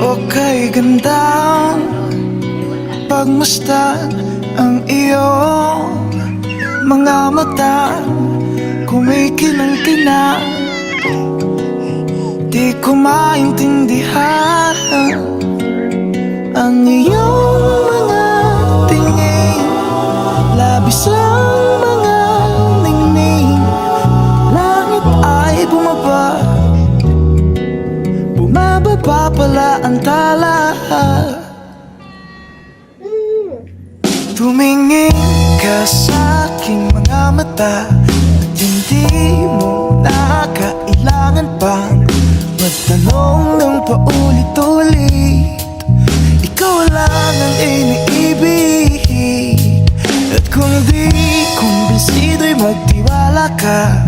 Okay, gandang pagmasdan ang iyong mga mata. Kumikinang-kinang, di ko maintindihan ang iyong mga tingin. Labis lang mga ningning. Langit ay bumaba, bumababa pala ang tala. Tumingin ka sa aking mga mata at hindi mo na kailangan pang magtanong ng paulit-ulit. Ikaw lang ang iniibig, at kung di kumbinsido'y magtiwala ka.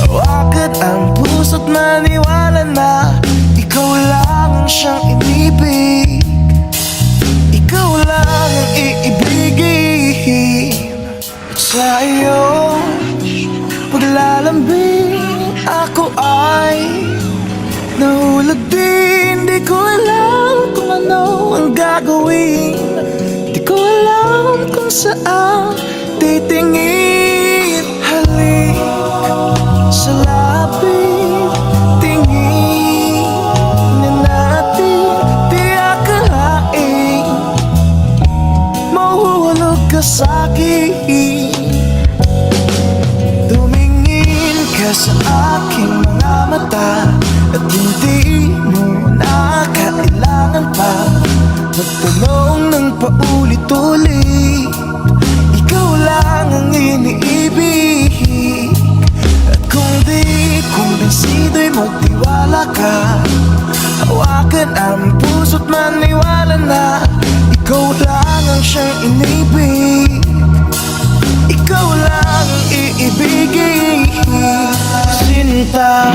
Hawakan ang puso't maniwala na ikaw lang ang siyang inibig. Ikaw lang ang iibigin. At sa iyong paglalambing ako ay nahulog din. Di ko alam kung ano ang gagawin. Di ko alam kung saan titingin. Halik sa lapit, tingin na natin. Di akalain mahuhulog ka sa'kin. Tumingin ka sa aking mga mata at hindi mo na kailangan pa magtanong ng paulit-ulit. Ikaw lang ang iniibig, at kung di kumbinsido'y magtiwala ka. Hawakan ang puso't maniwala na ikaw lang ang siyang inibig. Ikaw lang ang iibigin. Sinta